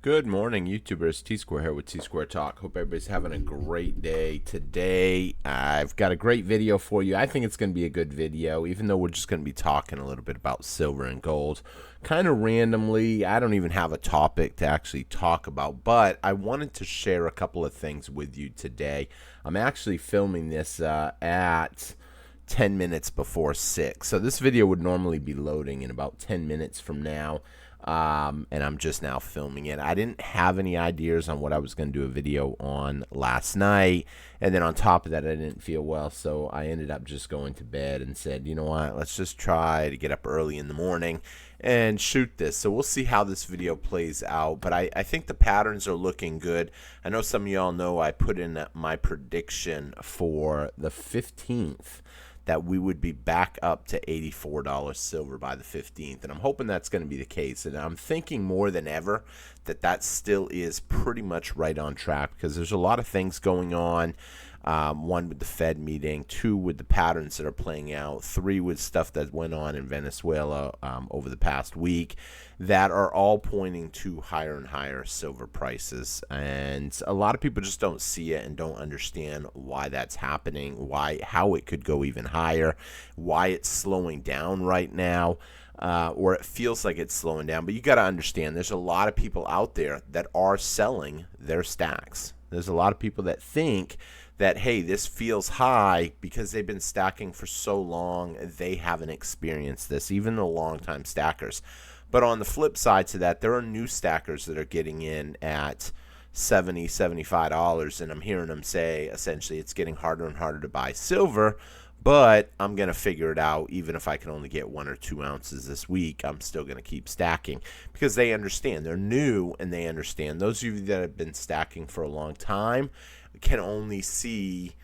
Good morning, YouTubers. T-Square here with T-Square Talk. Hope everybody's having a great day today. I've got a great video for you. I think it's going to be a good video, even though we're just going to be talking a little bit about silver and gold. Kind of randomly, I don't even have a topic to actually talk about, but I wanted to share a couple of things with you today. I'm actually filming this at 10 minutes before 6. So this video would normally be loading in about 10 minutes from now. And I'm just now filming it. I didn't have any ideas on what I was going to do a video on last night, and then on top of that, I didn't feel well, so I ended up just going to bed and said, you know what, let's just try to get up early in the morning and shoot this. So we'll see how this video plays out, but I think the patterns are looking good. I know some of y'all know I put in my prediction for the 15th that we would be back up to $84 silver by the 15th. And I'm hoping that's going to be the case. And I'm thinking more than ever that that still is pretty much right on track, because there's a lot of things going on. One with the Fed meeting, two with the patterns that are playing out, three with stuff that went on in Venezuela over the past week, that are all pointing to higher and higher silver prices. And a lot of people just don't see it and don't understand why that's happening, how it could go even higher, why it's slowing down right now. Or it feels like it's slowing down. But you got to understand, there's a lot of people out there that are selling their stacks. There's a lot of people that think that, hey, this feels high because they've been stacking for so long, they haven't experienced this, even the long-time stackers. But on the flip side to that, there are new stackers that are getting in at $70, $75, and I'm hearing them say, essentially, it's getting harder and harder to buy silver, but I'm going to figure it out. Even if I can only get 1 or 2 ounces this week, I'm still going to keep stacking, because they understand. They're new, and they understand. Those of you that have been stacking for a long time can only see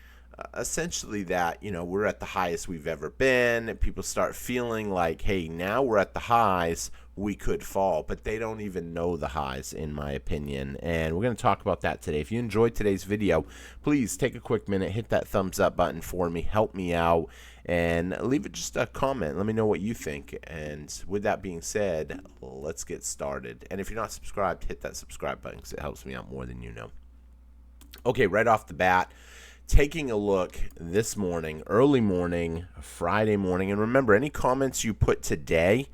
essentially that, we're at the highest we've ever been, and people start feeling like, hey, now we're at the highs, we could fall. But they don't even know the highs, in my opinion, and we're going to talk about that today. If you enjoyed today's video, please take a quick minute, hit that thumbs up button for me, help me out, and leave it just a comment. Let me know what you think. And with that being said, let's get started. And if you're not subscribed, hit that subscribe button, because it helps me out more than you know. Okay, right off the bat, taking a look this morning, early morning, Friday morning. And remember, any comments you put today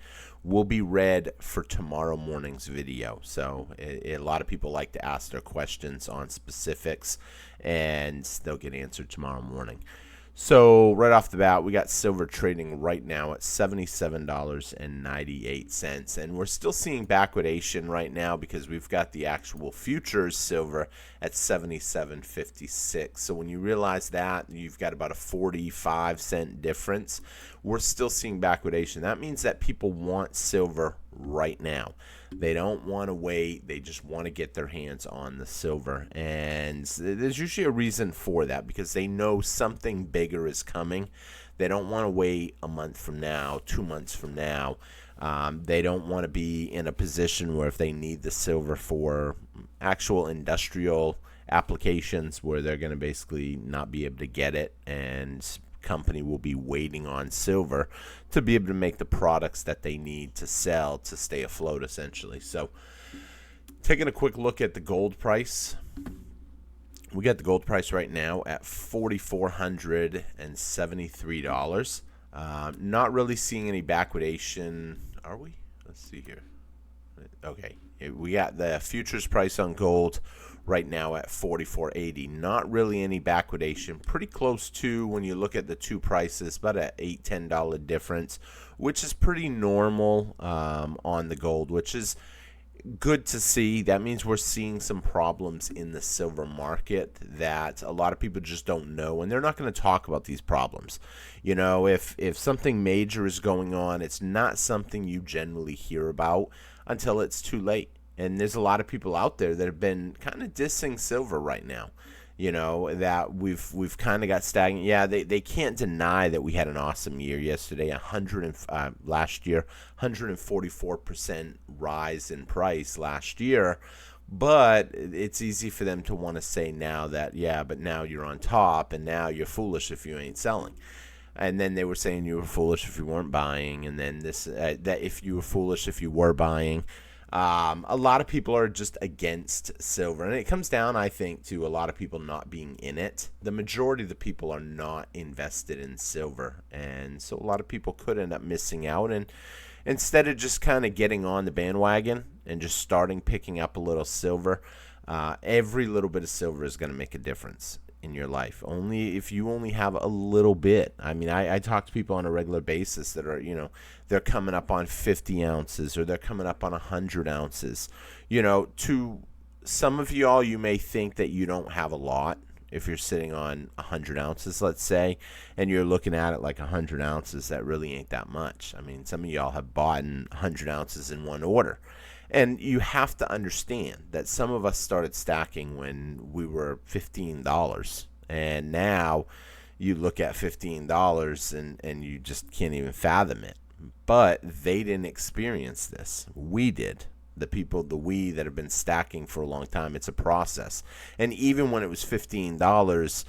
will be read for tomorrow morning's video. So a lot of people like to ask their questions on specifics, and they'll get answered tomorrow morning. So right off the bat, we got silver trading right now at $77.98. And we're still seeing backwardation right now, because we've got the actual futures silver at $77.56. So when you realize that, you've got about a 45-cent difference. We're still seeing backwardation. That means that people want silver right now. They don't want to wait. They just want to get their hands on the silver. And there's usually a reason for that, because they know something bigger is coming. They don't want to wait a month from now, 2 months from now. They don't want to be in a position where if they need the silver for actual industrial applications, where they're going to basically not be able to get it, and company will be waiting on silver to be able to make the products that they need to sell to stay afloat, essentially. So taking a quick look at the gold price, we got the gold price right now at $4,473. Not really seeing any backwardation, are we? Let's see here. Okay, we got the futures price on gold right now at $44.80. Not really any backwardation. Pretty close to, when you look at the two prices, about an $8-10 difference, which is pretty normal on the gold, which is good to see. That means we're seeing some problems in the silver market that a lot of people just don't know, and they're not going to talk about these problems. If something major is going on, it's not something you generally hear about until it's too late. And there's a lot of people out there that have been kind of dissing silver right now, that we've kind of got stagnant. Yeah, they can't deny that we had an awesome year yesterday, last year, 144% rise in price last year. But it's easy for them to want to say now that, yeah, but now you're on top, and now you're foolish if you ain't selling. And then they were saying you were foolish if you weren't buying, and then that if you were foolish if you were buying. A lot of people are just against silver, and it comes down, I think, to a lot of people not being in it. The majority of the people are not invested in silver, and so a lot of people could end up missing out. And instead of just kind of getting on the bandwagon and just starting picking up a little silver, every little bit of silver is going to make a difference in your life. Only if you only have a little bit. I mean, I talk to people on a regular basis that are, they're coming up on 50 ounces or they're coming up on 100 ounces. To some of y'all, you may think that you don't have a lot if you're sitting on 100 ounces, let's say, and you're looking at it like 100 ounces. That really ain't that much. I mean, some of y'all have bought 100 ounces in one order. And you have to understand that some of us started stacking when we were $15. And now you look at $15 and you just can't even fathom it. But they didn't experience this. We did. We that have been stacking for a long time. It's a process. And even when it was $15,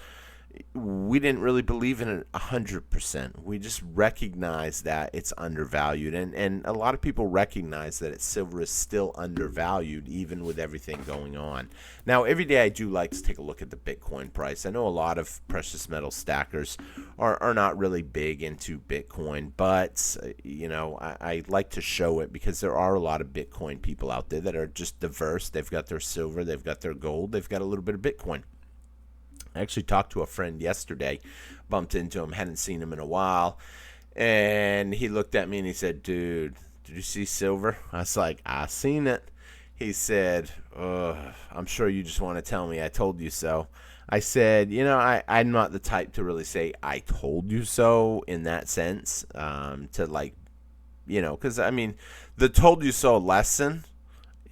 we didn't really believe in it 100%. We just recognize that it's undervalued. And a lot of people recognize that silver is still undervalued even with everything going on. Now, every day I do like to take a look at the Bitcoin price. I know a lot of precious metal stackers are not really big into Bitcoin, but, I like to show it because there are a lot of Bitcoin people out there that are just diverse. They've got their silver, they've got their gold, they've got a little bit of Bitcoin. I actually talked to a friend yesterday, bumped into him, hadn't seen him in a while, and he looked at me and he said, "Dude, did you see silver?" I was like, "I seen it." He said, "I'm sure you just want to tell me I told you so." I said, I'm not the type to really say I told you so in that sense, because, the told you so lesson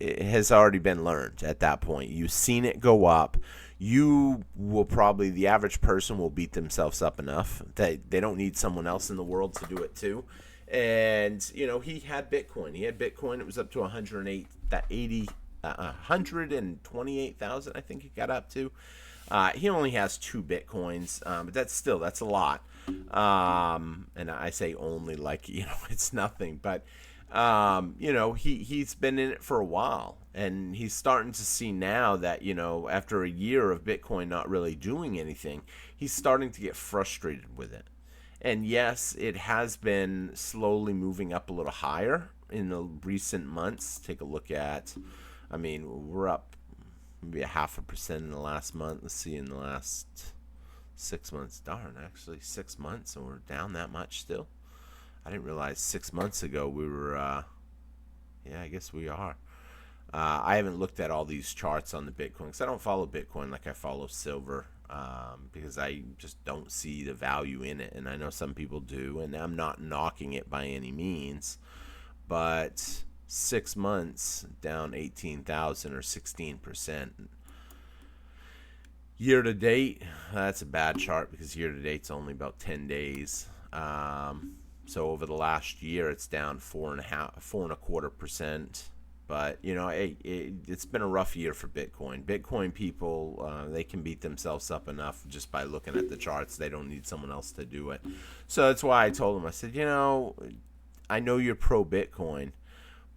has already been learned at that point. You've seen it go up. You will probably, the average person will beat themselves up enough that they don't need someone else in the world to do it too. And, he had Bitcoin. It was up to 128,000, I think it got up to. He only has 2 Bitcoins, but that's a lot. And I say only like, it's nothing. But, he's been in it for a while. And he's starting to see now that, after a year of Bitcoin not really doing anything, he's starting to get frustrated with it. And yes, it has been slowly moving up a little higher in the recent months. Take a look at, we're up maybe 0.5% in the last month. Let's see, in the last 6 months. Darn, actually 6 months, and we're down that much still. I didn't realize 6 months ago we were, I guess we are. I haven't looked at all these charts on the Bitcoin because I don't follow Bitcoin like I follow silver, because I just don't see the value in it. And I know some people do, and I'm not knocking it by any means. But 6 months down 18,000 or 16%. Year to date, that's a bad chart because year to date's only about 10 days. So over the last year, it's down 4.25%. But, it's been a rough year for Bitcoin. Bitcoin people, they can beat themselves up enough just by looking at the charts. They don't need someone else to do it. So that's why I told them, I said, I know you're pro-Bitcoin,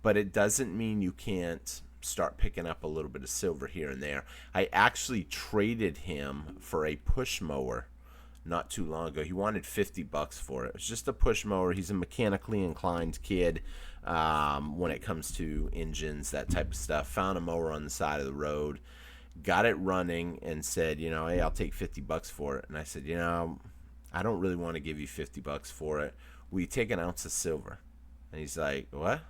but it doesn't mean you can't start picking up a little bit of silver here and there. I actually traded him for a push mower not too long ago. He wanted $50 for it. It was just a push mower. He's a mechanically inclined kid when it comes to engines, that type of stuff. Found a mower on the side of the road, got it running, and said, hey, I'll take $50 for it. And I said, I don't really want to give you $50 for it. Will you take an ounce of silver? And he's like, what?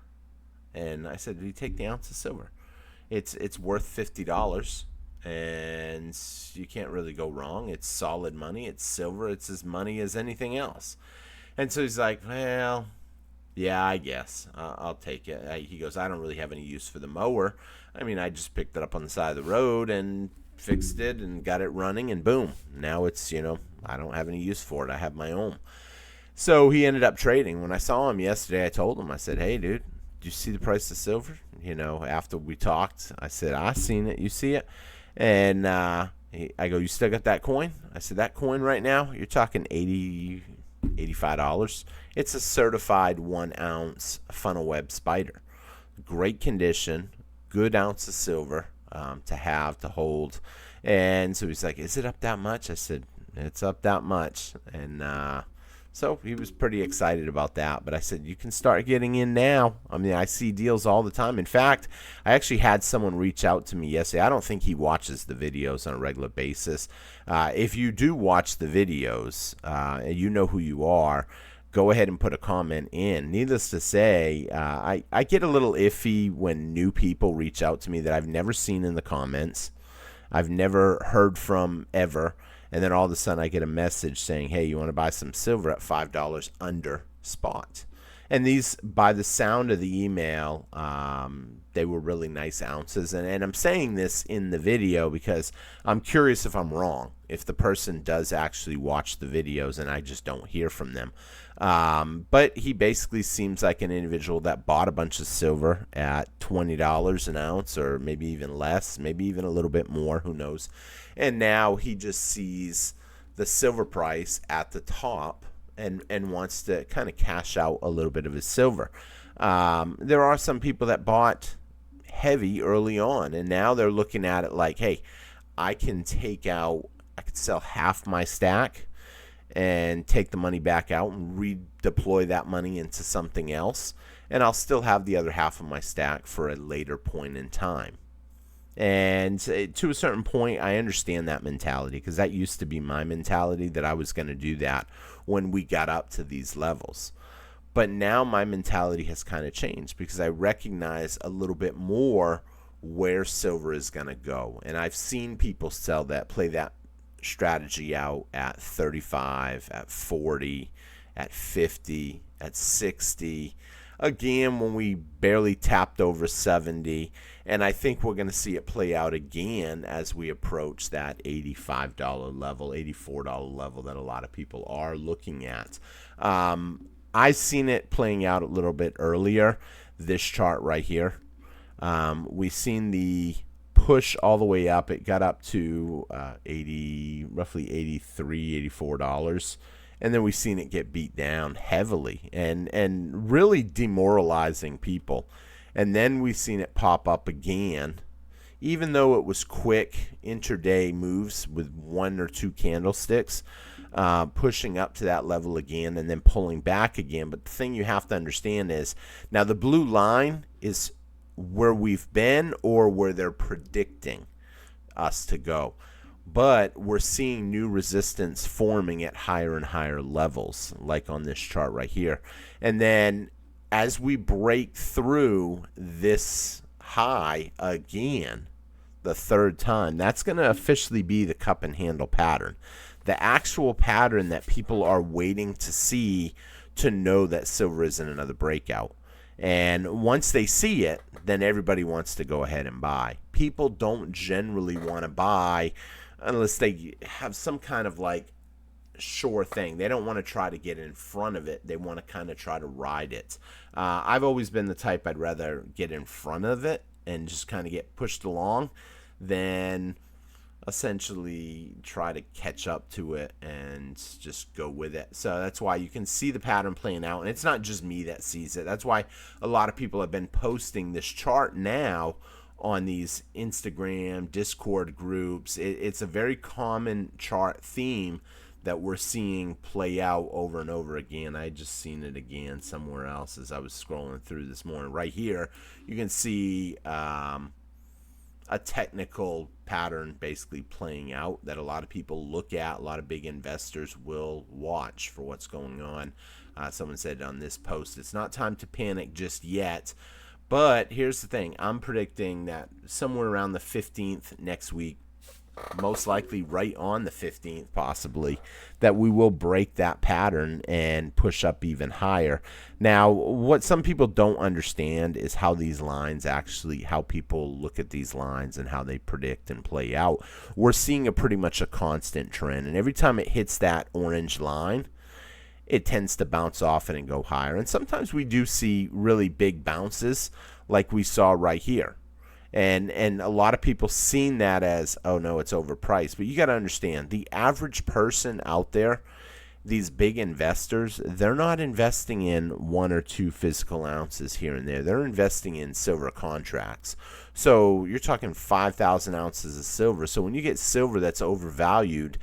And I said, will you take the ounce of silver? It's worth $50. And you can't really go wrong. It's solid money. It's silver. It's as money as anything else. And so he's like, well, yeah, I guess I'll take it. He goes, I don't really have any use for the mower. I just picked it up on the side of the road and fixed it and got it running, and boom. Now it's, I don't have any use for it. I have my own. So he ended up trading. When I saw him yesterday, I told him, I said, hey, dude, did you see the price of silver? After we talked, I said, I seen it. You see it? And I go, you still got that coin? I said, that coin right now, you're talking $80, $85. It's a certified 1 ounce funnel web spider. great condition, good ounce of silver to have, to hold. And so he's like, is it up that much? I said, it's up that much. And so he was pretty excited about that. But I said, you can start getting in now. I mean, I see deals all the time. In fact, I actually had someone reach out to me yesterday. I don't think he watches the videos on a regular basis. If you do watch the videos, and you know who you are, go ahead and put a comment in. Needless to say, I get a little iffy when new people reach out to me that I've never seen in the comments, I've never heard from ever, and then all of a sudden I get a message saying, hey, you want to buy some silver at $5 under spot. And these, by the sound of the email, they were really nice ounces. And I'm saying this in the video because I'm curious if I'm wrong, if the person does actually watch the videos and I just don't hear from them. But he basically seems like an individual that bought a bunch of silver at $20 an ounce, or maybe even less, maybe even a little bit more, who knows. And now he just sees the silver price at the top and wants to kind of cash out a little bit of his silver. There are some people that bought heavy early on, and now they're looking at it like, hey, I could sell half my stack and take the money back out and redeploy that money into something else, and I'll still have the other half of my stack for a later point in time. And to a certain point, I understand that mentality, because that used to be my mentality, that I was going to do that when we got up to these levels. But now my mentality has kind of changed, because I recognize a little bit more where silver is going to go. And I've seen people play that strategy out at 35, at 40, at 50, at 60. Again, when we barely tapped over 70, and I think we're going to see it play out again as we approach that $85 level, $84 level that a lot of people are looking at. I've seen it playing out a little bit earlier, this chart right here. We've seen the push all the way up. It got up to roughly $83, $84. And then we've seen it get beat down heavily and really demoralizing people. And then we've seen it pop up again, even though it was quick intraday moves with one or two candlesticks, pushing up to that level again and then pulling back again. But the thing you have to understand is, now the blue line is where we've been or where they're predicting us to go. But we're seeing new resistance forming at higher and higher levels, like on this chart right here. And then as we break through this high again, the third time, that's going to officially be the cup and handle pattern. The actual pattern that people are waiting to see to know that silver is in another breakout. And once they see it, then everybody wants to go ahead and buy. People don't generally want to buy unless they have some kind of like sure thing. They don't want to try to get in front of it. They want to kind of try to ride it. I've always been the type, I'd rather get in front of it and just kind of get pushed along than essentially try to catch up to it and just go with it. So that's why you can see the pattern playing out, and it's not just me that sees it. That's why a lot of people have been posting this chart now on these Instagram, Discord groups. It's a very common chart theme that we're seeing play out over and over again. I just seen it again somewhere else as I was scrolling through this morning. Right here, you can see a technical pattern basically playing out that a lot of people look at, a lot of big investors will watch for what's going on. Someone said on this post, it's not time to panic just yet. But here's the thing. I'm predicting that somewhere around the 15th next week, most likely right on the 15th possibly, that we will break that pattern and push up even higher. Now, what some people don't understand is how these lines actually, how people look at these lines and how they predict and play out. We're seeing pretty much a constant trend, and every time it hits that orange line, it tends to bounce off it and go higher. And sometimes we do see really big bounces like we saw right here. And a lot of people seen that as, oh no, it's overpriced. But you got to understand, the average person out there these big investors, they're not investing in 1 or 2 physical ounces here and there. They're investing in silver contracts. So you're talking 5,000 ounces of silver. So when you get silver that's overvalued,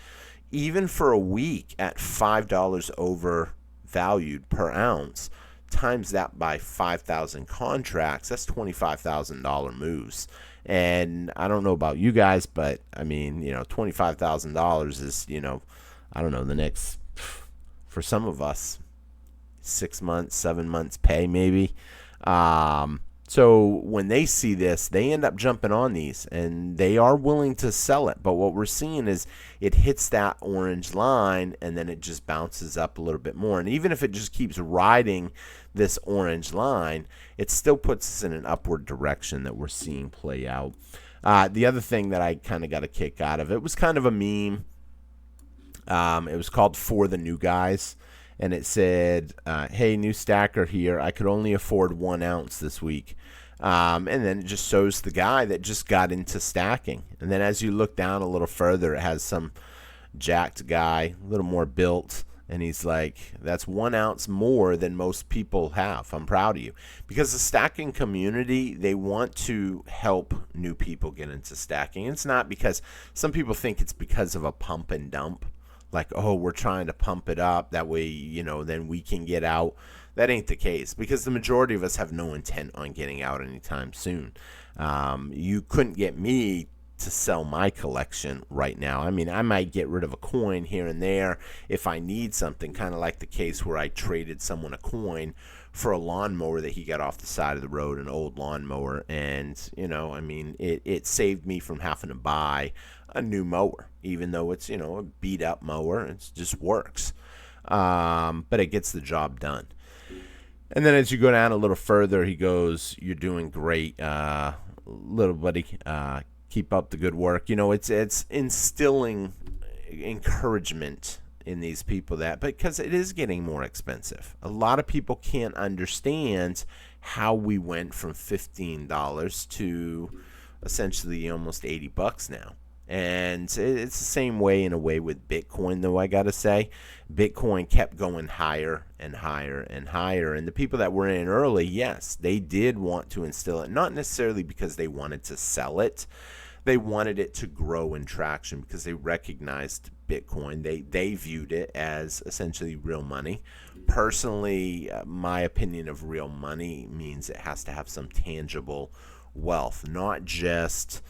even for a week at $5 overvalued per ounce, times that by 5,000 contracts, that's $25,000 moves. And I don't know about you guys, but I mean, $25,000 is, I don't know, the next, for some of us, 6 months, 7 months pay maybe. So when they see this, they end up jumping on these, and they are willing to sell it. But what we're seeing is it hits that orange line, and then it just bounces up a little bit more. And even if it just keeps riding this orange line, it still puts us in an upward direction that we're seeing play out. The other thing that I kind of got a kick out of, it was kind of a meme. It was called For the New Guys. And it said, hey, new stacker here. I could only afford 1 ounce this week. And then it just shows the guy that just got into stacking. And then as you look down a little further, it has some jacked guy, a little more built. And he's like, that's 1 ounce more than most people have. I'm proud of you. Because the stacking community, they want to help new people get into stacking. It's not because some people think it's because of a pump and dump. Like, oh, we're trying to pump it up. That way, then we can get out. That ain't the case, because the majority of us have no intent on getting out anytime soon. You couldn't get me to sell my collection right now. I mean, I might get rid of a coin here and there if I need something, kind of like the case where I traded someone a coin for a lawnmower that he got off the side of the road, an old lawnmower. And, it saved me from having to buy a new mower, even though it's, a beat up mower. It just works. But it gets the job done. And then as you go down a little further, he goes, you're doing great, little buddy. Keep up the good work. It's instilling encouragement in these people because it is getting more expensive. A lot of people can't understand how we went from $15 to essentially almost $80 now. And it's the same way in a way with Bitcoin, though, I got to say. Bitcoin kept going higher and higher and higher. And the people that were in early, yes, they did want to instill it. Not necessarily because they wanted to sell it. They wanted it to grow in traction because they recognized Bitcoin. They viewed it as essentially real money. Personally, my opinion of real money means it has to have some tangible wealth, not just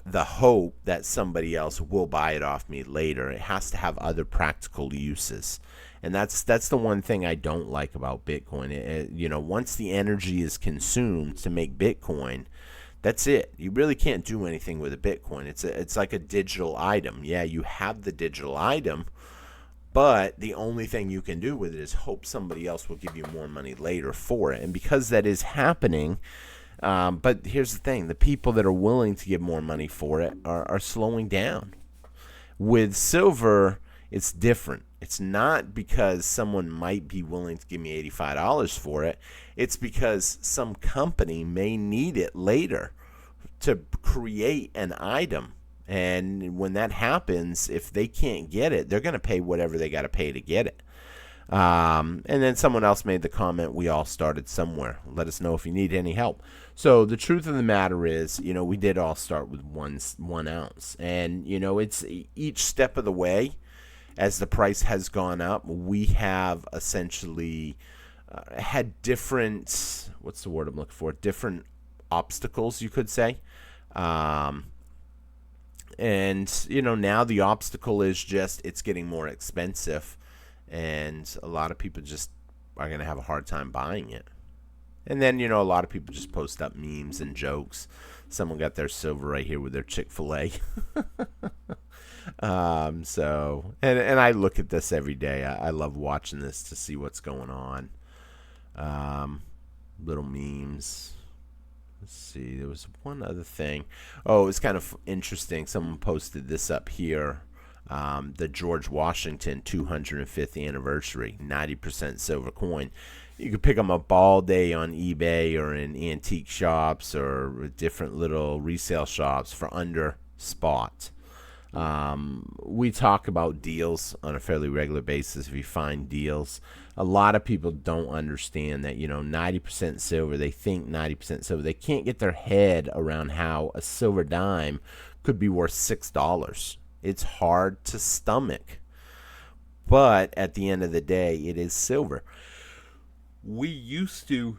the hope that somebody else will buy it off me later. It has to have other practical uses. And that's the one thing I don't like about Bitcoin. Once the energy is consumed to make Bitcoin, that's it. You really can't do anything with a Bitcoin. It's like a digital item. Yeah, you have the digital item, but the only thing you can do with it is hope somebody else will give you more money later for it. And because that is happening, but here's the thing, the people that are willing to give more money for it are slowing down. With silver, it's different. It's not because someone might be willing to give me $85 for it. It's because some company may need it later to create an item. And when that happens, if they can't get it, they're going to pay whatever they got to pay to get it. And then someone else made the comment, we all started somewhere. Let us know if you need any help. So the truth of the matter is, we did all start with one ounce. And, it's each step of the way. As the price has gone up, we have essentially had different, what's the word I'm looking for? Different obstacles, you could say. And, now the obstacle is just it's getting more expensive. And a lot of people just are going to have a hard time buying it. And then, a lot of people just post up memes and jokes. Someone got their silver right here with their Chick-fil-A. And I look at this every day. I love watching this to see what's going on. Little memes. Let's see. There was one other thing. Oh, it was kind of interesting. Someone posted this up here. The George Washington 205th anniversary, 90% silver coin. You could pick them up all day on eBay or in antique shops or different little resale shops for under spot. We talk about deals on a fairly regular basis. If you find deals, a lot of people don't understand that, 90% silver, they think 90% silver. They can't get their head around how a silver dime could be worth $6. It's hard to stomach. But at the end of the day, it is silver. We used to,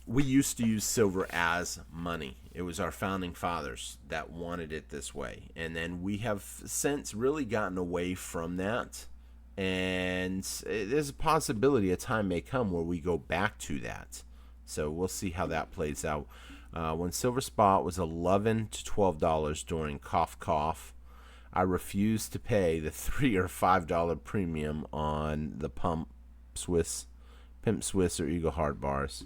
we used to use silver as money. It was our founding fathers that wanted it this way. And then we have since really gotten away from that. And there's a possibility a time may come where we go back to that. So we'll see how that plays out. When silver spot was $11 to $12 during cough, I refused to pay the $3 or $5 premium on the Pimp Swiss or Eagle Hard bars.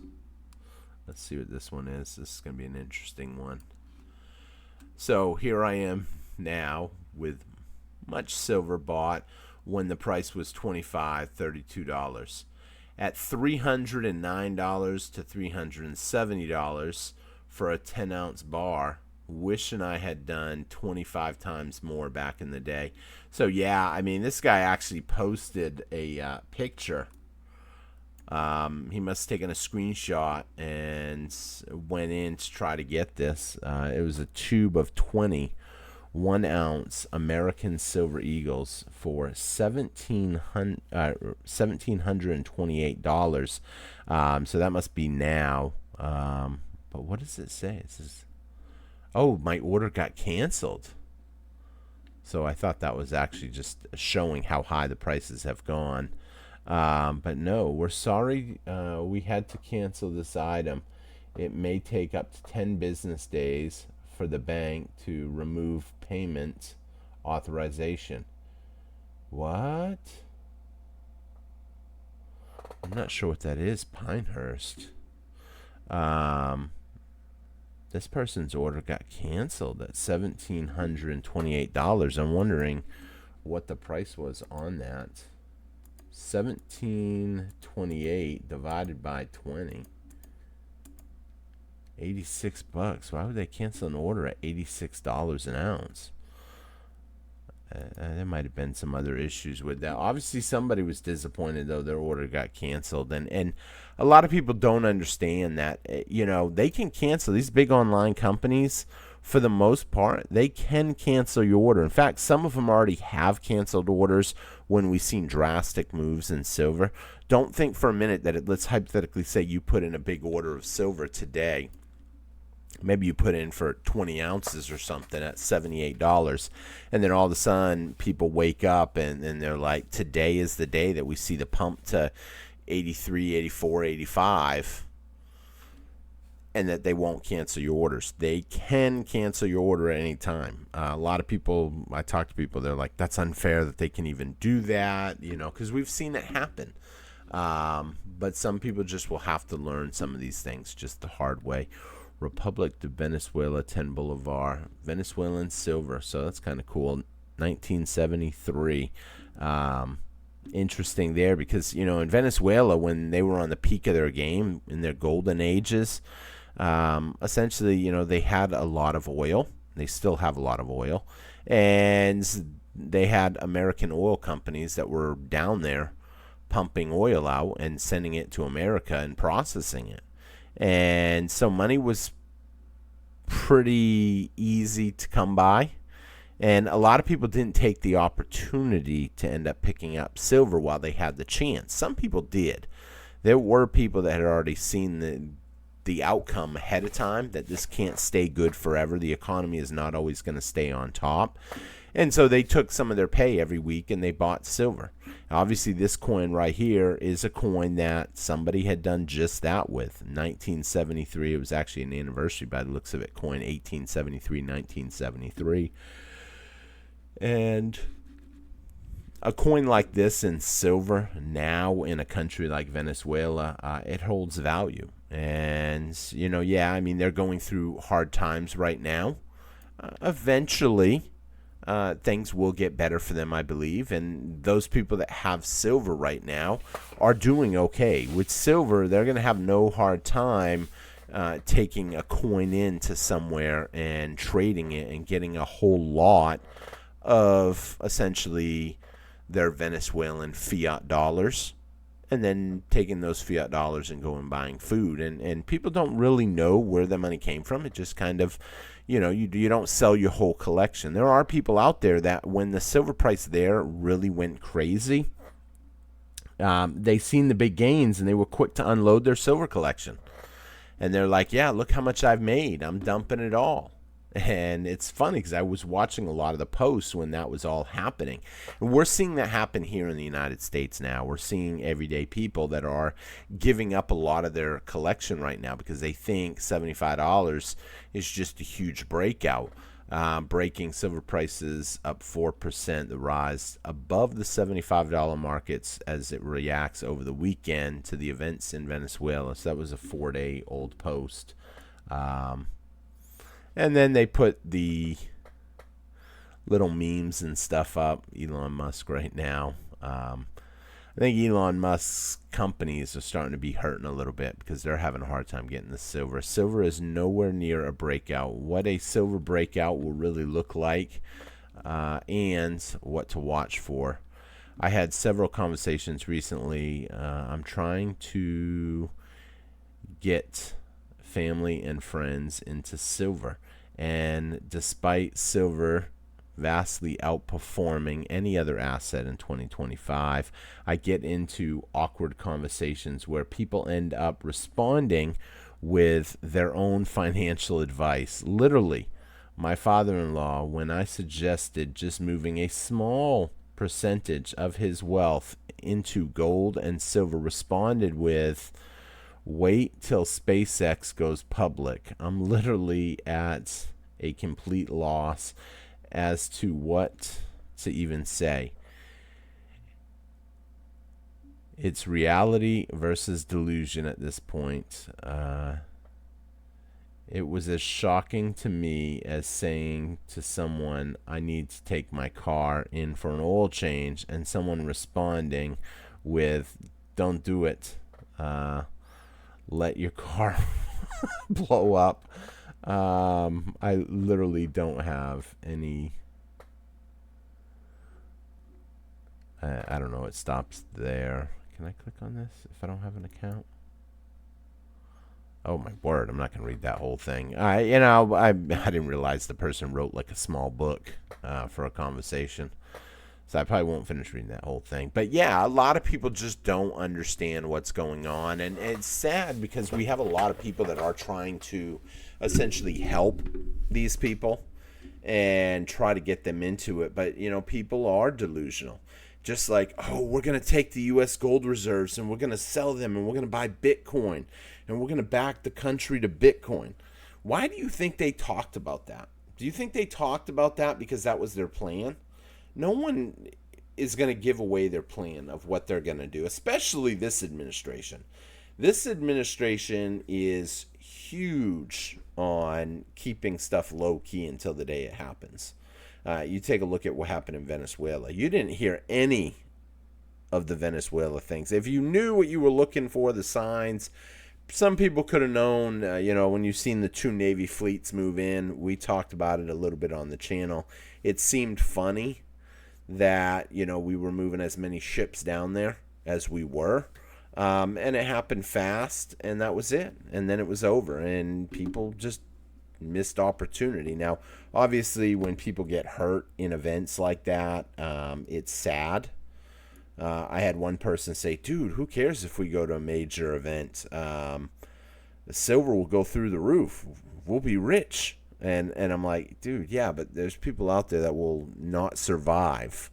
Let's see what this one is. This is going to be an interesting one. So here I am now with much silver bought when the price was $25, $32. At $309 to $370 for a 10-ounce bar. Wishing I had done 25 times more back in the day. So yeah, I mean, this guy actually posted a picture. He must have taken a screenshot and went in to try to get this. It was a tube of 20 1-ounce American Silver Eagles for $1,728. So that must be now. But what does it say? It says, oh, my order got canceled. So I thought that was actually just showing how high the prices have gone. But no, we're sorry we had to cancel this item. It may take up to 10 business days for the bank to remove payment authorization. What? I'm not sure what that is, Pinehurst. This person's order got canceled at $1,728. I'm wondering what the price was on that. 1728 divided by 20. $86. Why would they cancel an order at $86 an ounce? There might have been some other issues with that. Obviously, somebody was disappointed, though, their order got canceled. And a lot of people don't understand that, they can cancel. These big online companies, for the most part, they can cancel your order. In fact, some of them already have canceled orders when we've seen drastic moves in silver. Don't think for a minute that let's hypothetically say you put in a big order of silver today. Maybe you put in for 20 ounces or something at $78, and then all of a sudden people wake up and they're like, today is the day that we see the pump to 83, 84, 85, and that they won't cancel your orders. They can cancel your order at any time. A lot of people, I talk to people, they're like, that's unfair that they can even do that, because we've seen it happen. But some people just will have to learn some of these things just the hard way. Republic de Venezuela, 10 Boulevard, Venezuelan silver. So that's kind of cool. 1973. Interesting there because, in Venezuela, when they were on the peak of their game, in their golden ages, essentially, they had a lot of oil. They still have a lot of oil. And they had American oil companies that were down there pumping oil out and sending it to America and processing it. And so money was pretty easy to come by. And a lot of people didn't take the opportunity to end up picking up silver while they had the chance. Some people did. There were people that had already seen the outcome ahead of time, that this can't stay good forever. The economy is not always going to stay on top. And so they took some of their pay every week and they bought silver. Obviously, this coin right here is a coin that somebody had done just that with. 1973, it was actually an anniversary by the looks of it, coin 1873, 1973. And a coin like this in silver now in a country like Venezuela, it holds value. And, they're going through hard times right now. Eventually, things will get better for them, I believe. And those people that have silver right now are doing okay. With silver, they're going to have no hard time taking a coin into somewhere and trading it and getting a whole lot of essentially their Venezuelan fiat dollars, and then taking those fiat dollars and going and buying food. And people don't really know where the money came from. It just kind of, you don't sell your whole collection. There are people out there that when the silver price there really went crazy, they seen the big gains and they were quick to unload their silver collection. And they're like, yeah, look how much I've made. I'm dumping it all. And it's funny because I was watching a lot of the posts when that was all happening. And we're seeing that happen here in the United States now. We're seeing everyday people that are giving up a lot of their collection right now because they think $75 is just a huge breakout. Breaking silver prices up 4%, the rise above the $75 markets as it reacts over the weekend to the events in Venezuela. So that was a 4-day-old post. And then they put the little memes and stuff up, Elon Musk right now. I think Elon Musk's companies are starting to be hurting a little bit because they're having a hard time getting the silver. Silver is nowhere near a breakout. What a silver breakout will really look like and what to watch for. I had several conversations recently. I'm trying to get family and friends into silver. And despite silver vastly outperforming any other asset in 2025, I get into awkward conversations where people end up responding with their own financial advice. Literally, my father-in-law, when I suggested just moving a small percentage of his wealth into gold and silver, responded with, wait till SpaceX goes public. I'm literally at a complete loss as to what to even say. It's reality versus delusion at this point. It was as shocking to me as saying to someone, I need to take my car in for an oil change, and someone responding with, don't do it. Let your car blow up. I literally don't have any. I don't know. It stops there. Can I click on this if I don't have an account? Oh my word! I'm not gonna read that whole thing. I didn't realize the person wrote like a small book for a conversation. So I probably won't finish reading that whole thing. But yeah, a lot of people just don't understand what's going on. And it's sad because we have a lot of people that are trying to essentially help these people and try to get them into it. But, people are delusional. Just like, oh, we're going to take the U.S. gold reserves and we're going to sell them and we're going to buy Bitcoin and we're going to back the country to Bitcoin. Why do you think they talked about that? Do you think they talked about that because that was their plan? No one is going to give away their plan of what they're going to do, especially this administration. This administration is huge on keeping stuff low-key until the day it happens. You take a look at what happened in Venezuela. You didn't hear any of the Venezuela things. If you knew what you were looking for, the signs, some people could have known, when you've seen the 2 Navy fleets move in. We talked about it a little bit on the channel. It seemed funny that, we were moving as many ships down there as we were. And it happened fast, and that was it. And then it was over, and people just missed opportunity. Now, obviously, when people get hurt in events like that, it's sad. I had one person say, dude, who cares if we go to a major event? The silver will go through the roof. We'll be rich. And I'm like, dude, yeah, but there's people out there that will not survive.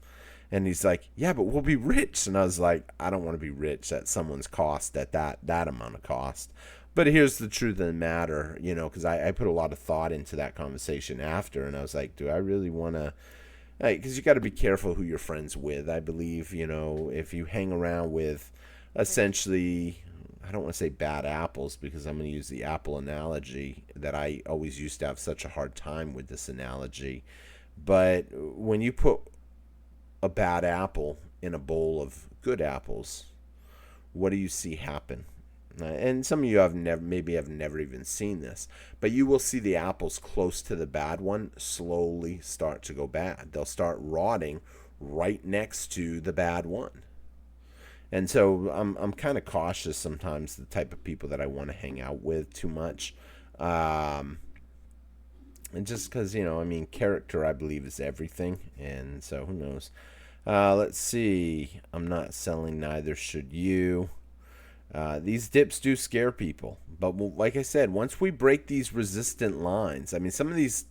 And he's like, yeah, but we'll be rich. And I was like, I don't want to be rich at someone's cost, at that amount of cost. But here's the truth of the matter, because I put a lot of thought into that conversation after. And I was like, do I really want to? Because you got to be careful who you're friends with. I believe, if you hang around with essentially, I don't want to say bad apples because I'm going to use the apple analogy that I always used to have such a hard time with this analogy. But when you put a bad apple in a bowl of good apples, what do you see happen? And some of you maybe have never even seen this, but you will see the apples close to the bad one slowly start to go bad. They'll start rotting right next to the bad one. And so I'm kind of cautious sometimes, the type of people that I want to hang out with too much. And just because, I mean, character, I believe, is everything. And so who knows? Let's see. I'm not selling, neither should you. These dips do scare people. But like I said, once we break these resistant lines, I mean, some of these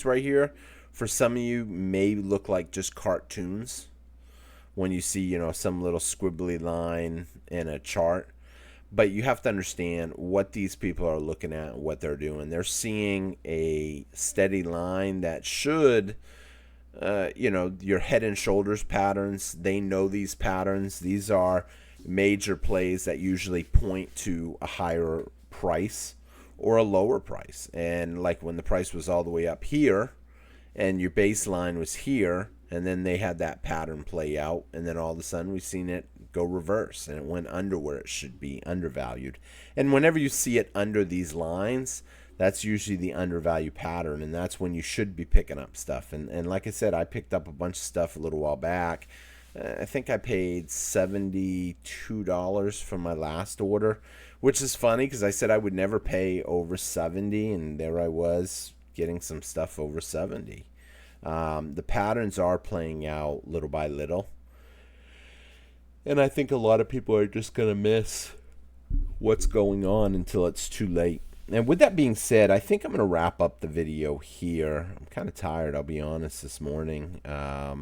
right here, for some of you, may look like just cartoons when you see, some little squibbly line in a chart. But you have to understand what these people are looking at and what they're doing. They're seeing a steady line that should, your head and shoulders patterns. They know these patterns. These are major plays that usually point to a higher price or a lower price. And like when the price was all the way up here and your baseline was here, and then they had that pattern play out, and then all of a sudden we've seen it go reverse, and it went under where it should be, undervalued. And whenever you see it under these lines, that's usually the undervalue pattern, and that's when you should be picking up stuff. And like I said, I picked up a bunch of stuff a little while back. I think I paid $72 for my last order, which is funny because I said I would never pay over 70, and there I was getting some stuff over 70. The patterns are playing out little by little. And I think a lot of people are just going to miss what's going on until it's too late. And with that being said, I think I'm going to wrap up the video here. I'm kind of tired, I'll be honest, this morning. I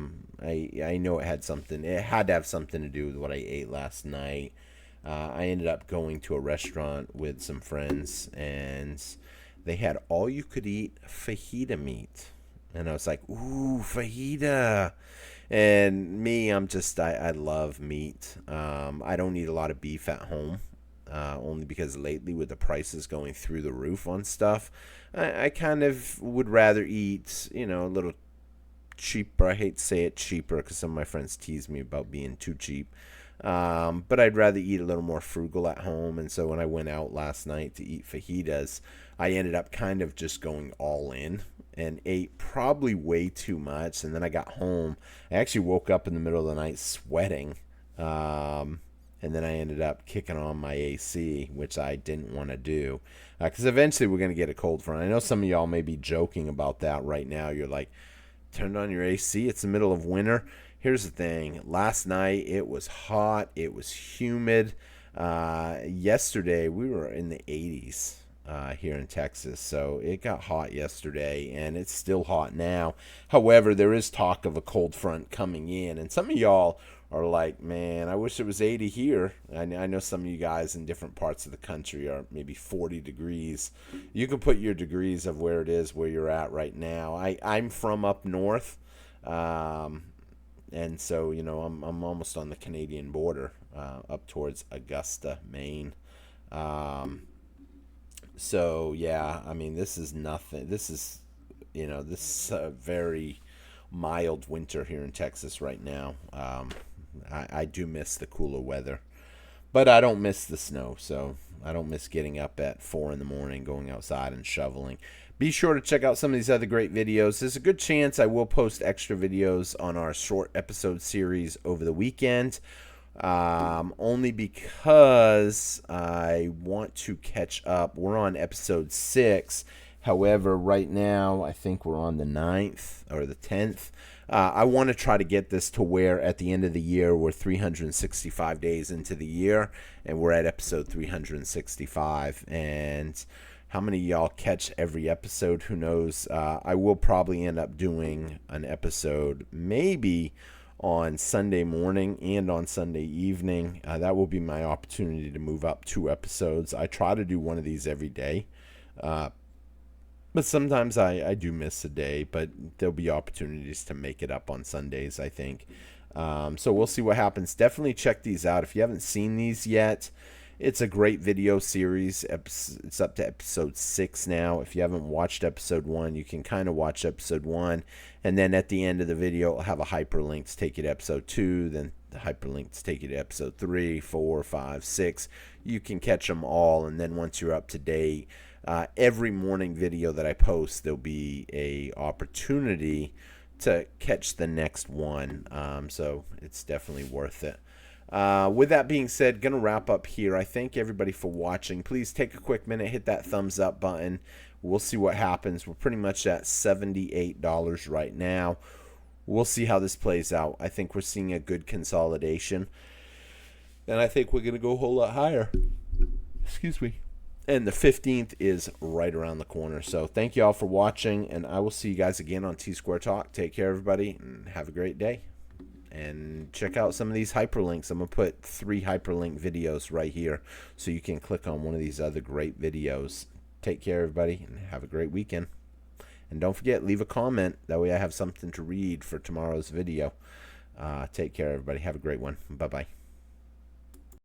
know it had to have something to do with what I ate last night. I ended up going to a restaurant with some friends, and they had all-you-could-eat fajita meat. And I was like, ooh, fajita. And me, I love meat. I don't eat a lot of beef at home, only because lately with the prices going through the roof on stuff, I kind of would rather eat, a little cheaper. I hate to say it, cheaper, because some of my friends tease me about being too cheap. But I'd rather eat a little more frugal at home. And so when I went out last night to eat fajitas, I ended up kind of just going all in and ate probably way too much. And then I got home. I actually woke up in the middle of the night sweating. And then I ended up kicking on my AC, which I didn't want to do. Because eventually we're going to get a cold front. I know some of y'all may be joking about that right now. You're like, turned on your AC? It's the middle of winter. Here's the thing. Last night it was hot. It was humid. Yesterday we were in the 80s. Here in Texas, so it got hot yesterday, and it's still hot now. However, there is talk of a cold front coming in, and some of y'all are like, man, I wish it was 80 here. I know some of you guys in different parts of the country are maybe 40 degrees. You can put your degrees of where it is, where you're at right now. I'm from up north, and so, I'm almost on the Canadian border, up towards Augusta, Maine. So, yeah, I mean, this is nothing. This is a very mild winter here in Texas right now. I do miss the cooler weather, but I don't miss the snow. So I don't miss getting up at 4 in the morning, going outside and shoveling. Be sure to check out some of these other great videos. There's a good chance I will post extra videos on our short episode series over the weekend. Only because I want to catch up. We're on episode 6. However, right now, I think we're on the 9th or the 10th. I want to try to get this to where at the end of the year, we're 365 days into the year, and we're at episode 365. And how many of y'all catch every episode? Who knows? I will probably end up doing an episode maybe on Sunday morning and on Sunday evening. That will be my opportunity to move up 2 episodes. I try to do one of these every day. But sometimes I do miss a day, but there'll be opportunities to make it up on Sundays, I think. So we'll see what happens. Definitely check these out. If you haven't seen these yet, it's a great video series. It's up to episode 6 now. If you haven't watched episode 1, you can kind of watch episode 1. And then at the end of the video, it'll have a hyperlink to take you to episode 2, then the hyperlinks take you to episode 3, 4, 5, 6. You can catch them all, and then once you're up to date, every morning video that I post, there'll be a opportunity to catch the next one. So it's definitely worth it. With that being said, gonna wrap up here. I thank everybody for watching. Please take a quick minute, hit that thumbs up button. We'll see what happens. We're pretty much at $78 right now. We'll see how this plays out. I think we're seeing a good consolidation, and I think we're gonna go a whole lot higher. Excuse me. And the 15th is right around the corner. So thank you all for watching, and I will see you guys again on T-Square Talk. Take care, everybody, and have a great day. And check out some of these hyperlinks. I'm going to put 3 hyperlink videos right here so you can click on one of these other great videos. Take care, everybody, and have a great weekend. And don't forget, leave a comment. That way I have something to read for tomorrow's video. Take care, everybody. Have a great one. Bye-bye.